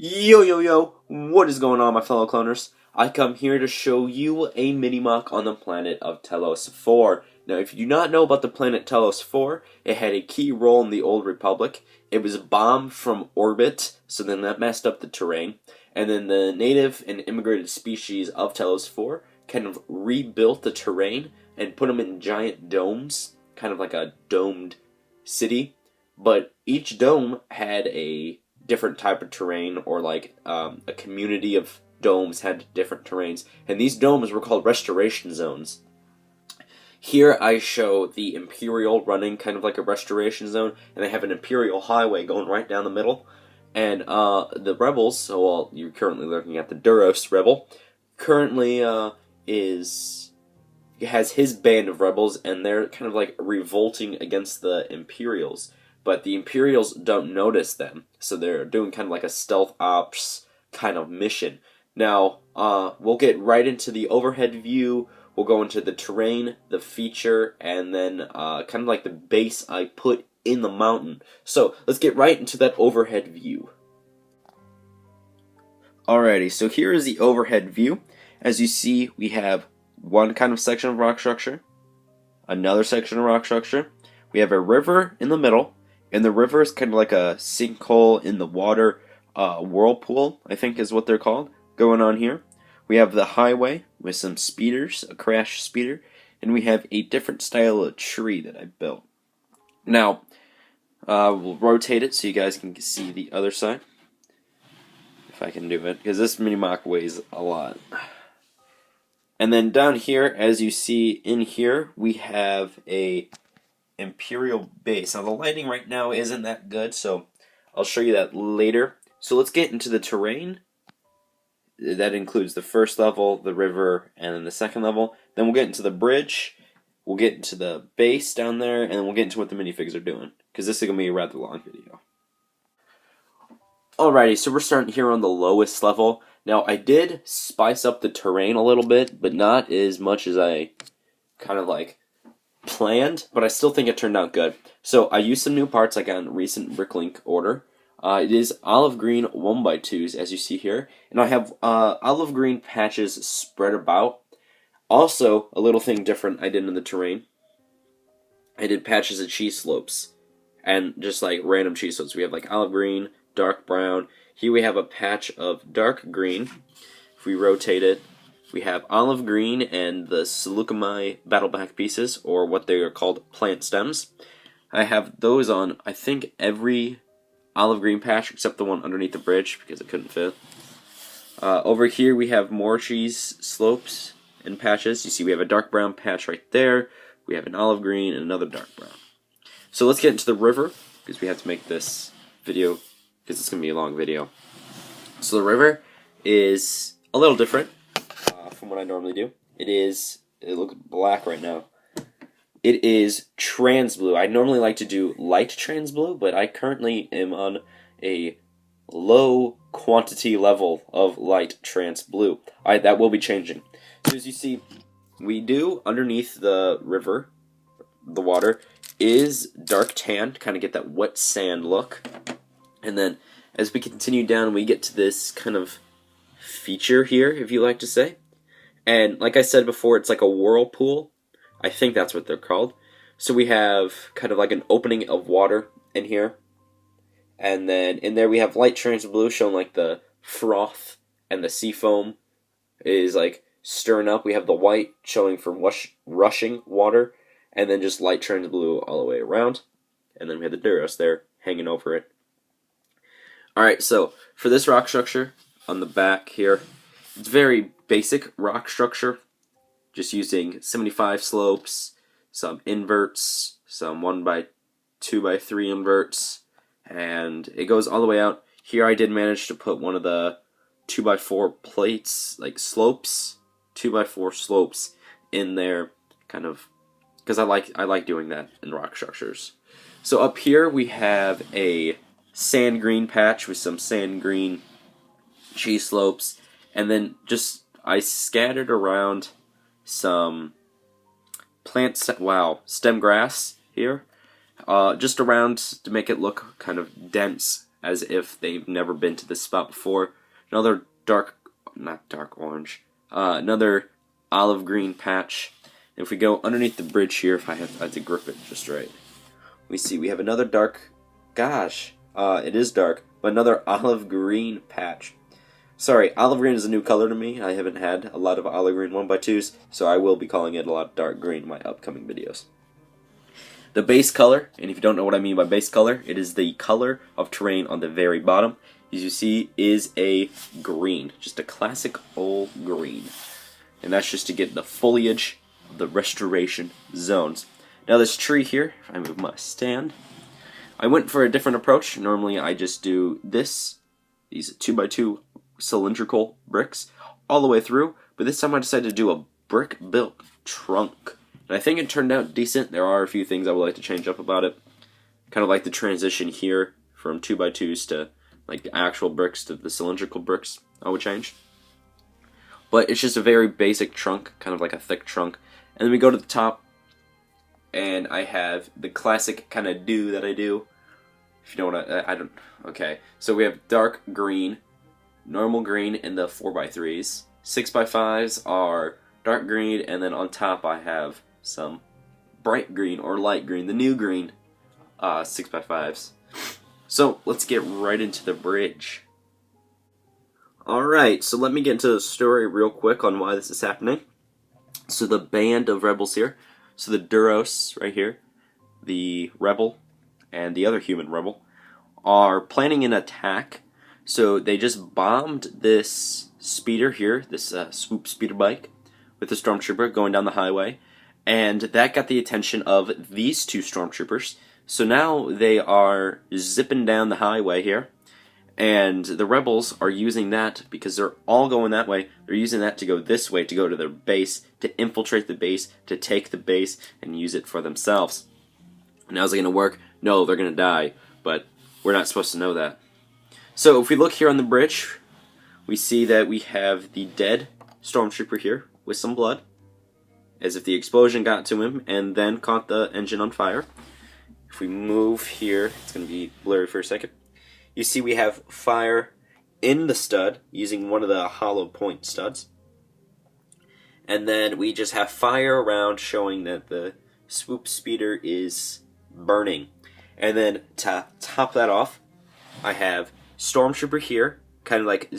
Yo yo yo, what is going on, my fellow cloners? I come here to show you a mini MOC on the planet of Telos IV. Now, if you do not know about the planet Telos IV, it had a key role in the Old Republic. It was bombed from orbit, so then that messed up the terrain. And then the native and immigrated species of Telos IV kind of rebuilt the terrain and put them in giant domes, kind of like a domed city. But each dome had a different type of terrain, or like a community of domes had different terrains, and these domes were called restoration zones. Here I show the Imperial running kind of like a restoration zone, and they have an Imperial highway going right down the middle. And the rebels, so well, you're currently looking at the Duros rebel, currently has his band of rebels, and they're kind of like revolting against the Imperials. But the Imperials don't notice them, so they're doing kind of like a stealth ops kind of mission. Now, we'll get right into the overhead view. We'll go into the terrain, the feature, and then kind of like the base I put in the mountain. So, let's get right into that overhead view. Alrighty, so here is the overhead view. As you see, we have one kind of section of rock structure, another section of rock structure. We have a river in the middle. And the river is kind of like a sinkhole in the water, whirlpool, I think is what they're called, going on here. We have the highway with some speeders, a crash speeder, and we have a different style of tree that I built. Now, we'll rotate it so you guys can see the other side, if I can do it, because this mini MOC weighs a lot. And then down here, as you see in here, we have a Imperial base. Now the lighting right now isn't that good, so I'll show you that later. So let's get into the terrain. That includes the first level, the river, and then the second level. Then we'll get into the bridge, we'll get into the base down there, and then we'll get into what the minifigs are doing, because this is going to be a rather long video. Alrighty, so we're starting here on the lowest level. Now I did spice up the terrain a little bit, but not as much as I kind of like planned, but I still think it turned out good. So I used some new parts I got in recent Bricklink order. It is olive green 1x2s, as you see here, and I have olive green patches spread about. Also, a little thing different I did in the terrain, I did patches of cheese slopes, and just like random cheese slopes. We have like olive green, dark brown. Here we have a patch of dark green. If we rotate it, we have olive green and the FELUCIA battleback pieces, or what they are called plant stems. I have those on, I think, every olive green patch except the one underneath the bridge because it couldn't fit. Over here we have more cheese slopes and patches. You see we have a dark brown patch right there. We have an olive green and another dark brown. So let's get into the river, because we have to make this video, because it's going to be a long video. So the river is a little different from what I normally do. It looks black right now. It is trans blue. I normally like to do light trans blue, but I currently am on a low quantity level of light trans blue. That will be changing. So as you see, we do underneath the river, the water is dark tan, to kind of get that wet sand look. And then as we continue down, we get to this kind of feature here, if you like to say. And like I said before, it's like a whirlpool. I think that's what they're called. So we have kind of like an opening of water in here. And then in there we have light trans blue, showing like the froth and the sea foam is like stirring up. We have the white showing for rushing water. And then just light trans blue all the way around. And then we have the Duros there hanging over it. Alright, so for this rock structure on the back here, it's very basic rock structure, just using 75 slopes, some inverts, some 1x2x3 inverts, and it goes all the way out. Here I did manage to put one of the 2x4 plates, like slopes, 2x4 slopes in there, kind of, because I like doing that in rock structures. So up here we have a sand green patch with some sand green cheese slopes, and then just I scattered around some stem grass here, just around to make it look kind of dense as if they've never been to this spot before. Another not dark orange, another olive green patch. If we go underneath the bridge here, if I have to grip it just right, we see we have another dark, it is dark, but another olive green patch. Sorry, olive green is a new color to me. I haven't had a lot of olive green 1x2s, so I will be calling it a lot of dark green in my upcoming videos. The base color, and if you don't know what I mean by base color, it is the color of terrain on the very bottom. As you see, is a green, just a classic old green. And that's just to get the foliage of the restoration zones. Now this tree here, if I move my stand, I went for a different approach. Normally I just do these 2x2 cylindrical bricks all the way through, but this time I decided to do a brick built trunk. And I think it turned out decent. There are a few things I would like to change up about it. Kind of like the transition here from 2x2s to like the actual bricks to the cylindrical bricks I would change. But it's just a very basic trunk, kind of like a thick trunk. And then we go to the top, and I have the classic kind of do that I do. If you know what I don't, okay. So we have dark green, normal green in the 4x3s. 6x5s are dark green, and then on top I have some bright green or light green, the new green 6x5s. So let's get right into the bridge. Alright, so let me get into the story real quick on why this is happening. So the band of rebels here, so the Duros right here, the rebel, and the other human rebel, are planning an attack. So they just bombed this speeder here, this swoop speeder bike, with the stormtrooper going down the highway, and that got the attention of these two stormtroopers. So now they are zipping down the highway here, and the rebels are using that because they're all going that way. They're using that to go this way, to go to their base, to infiltrate the base, to take the base, and use it for themselves. Now is it going to work? No, they're going to die, but we're not supposed to know that. So if we look here on the bridge, we see that we have the dead stormtrooper here with some blood, as if the explosion got to him and then caught the engine on fire. If we move here, it's going to be blurry for a second. You see we have fire in the stud using one of the hollow point studs. And then we just have fire around showing that the swoop speeder is burning. And then to top that off, I have Stormtrooper here, kind of like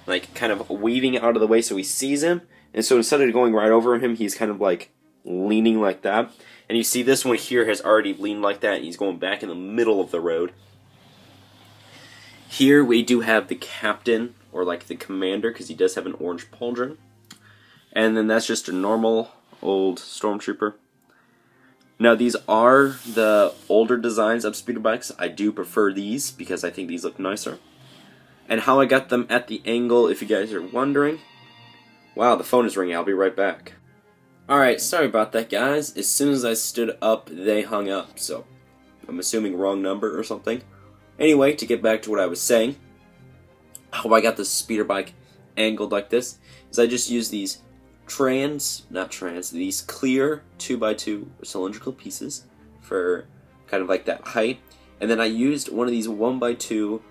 like kind of weaving out of the way so he sees him. And so instead of going right over him, he's kind of like leaning like that. And you see this one here has already leaned like that, and he's going back in the middle of the road. Here we do have the captain, or like the commander, because he does have an orange pauldron. And then that's just a normal old stormtrooper. Now these are the older designs of speeder bikes. I do prefer these because I think these look nicer. And how I got them at the angle, if you guys are wondering. Wow, the phone is ringing. I'll be right back. Alright, sorry about that, guys. As soon as I stood up, they hung up, so I'm assuming wrong number or something. Anyway, to get back to what I was saying, how I got this speeder bike angled like this is I just use these these clear 2x2 cylindrical pieces for kind of like that height, and then I used one of these 1x2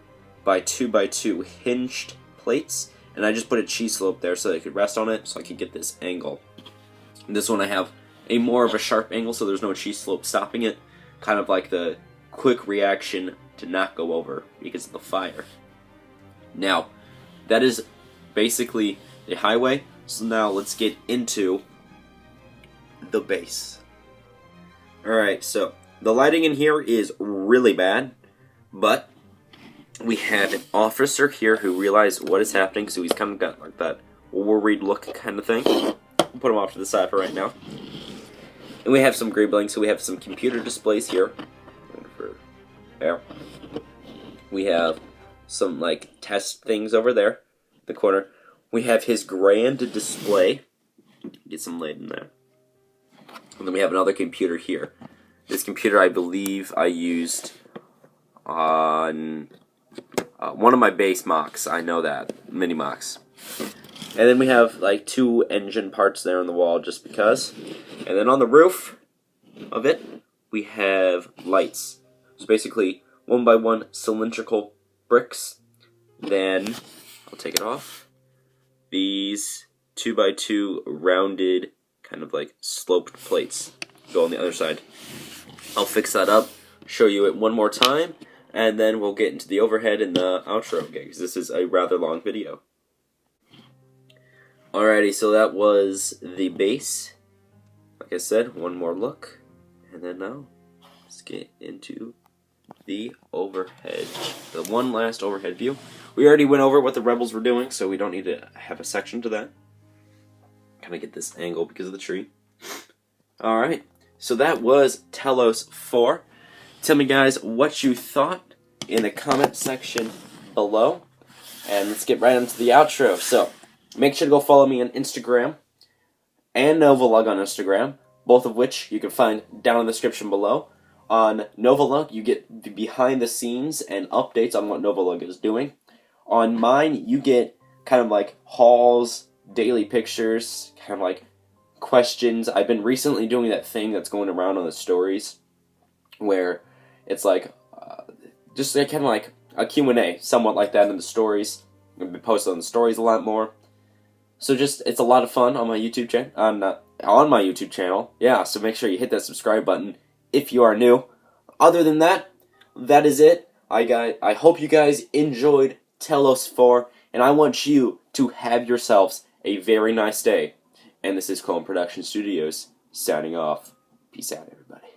by 2x2 hinged plates, and I just put a cheese slope there so that I could rest on it so I could get this angle. This one I have a more of a sharp angle, so there's no cheese slope stopping it. Kind of like the quick reaction to not go over because of the fire. Now, that is basically the highway. So now let's get into the base. Alright, so the lighting in here is really bad, but we have an officer here who realized what is happening, so he's kind of got like that worried look kind of thing. Put him off to the side for right now. And we have some greebling, so we have some computer displays here. There. We have some like test things over there, the corner. We have his grand display. Get some light in there. And then we have another computer here. This computer I believe I used on one of my base MOCs. I know that. Mini MOCs. And then we have like 2 engine parts there on the wall just because. And then on the roof of it, we have lights. So basically, 1x1 cylindrical bricks. Then, I'll take it off, these 2x2 rounded, kind of like sloped plates go on the other side. I'll fix that up, show you it one more time, and then we'll get into the overhead and the outro, okay, because this is a rather long video. Alrighty, so that was the base. Like I said, one more look, and then now, let's get into the overhead. The one last overhead view. We already went over what the rebels were doing, so we don't need to have a section to that. Kind of get this angle because of the tree. Alright, so that was Telos IV. Tell me, guys, what you thought in the comment section below. And let's get right into the outro. So, make sure to go follow me on Instagram and Novolug on Instagram, both of which you can find down in the description below. On Novolug, you get the behind the scenes and updates on what Novolug is doing. On mine, you get kind of like hauls, daily pictures, kind of like questions. I've been recently doing that thing that's going around on the stories, where it's like, just kind of like a Q&A, somewhat like that in the stories. I've been posting on the stories a lot more. So just, it's a lot of fun on my YouTube channel, on my YouTube channel. Yeah, so make sure you hit that subscribe button if you are new. Other than that, that is it. I hope you guys enjoyed Telos IV, and I want you to have yourselves a very nice day. And this is Clone Production Studios, signing off. Peace out, everybody.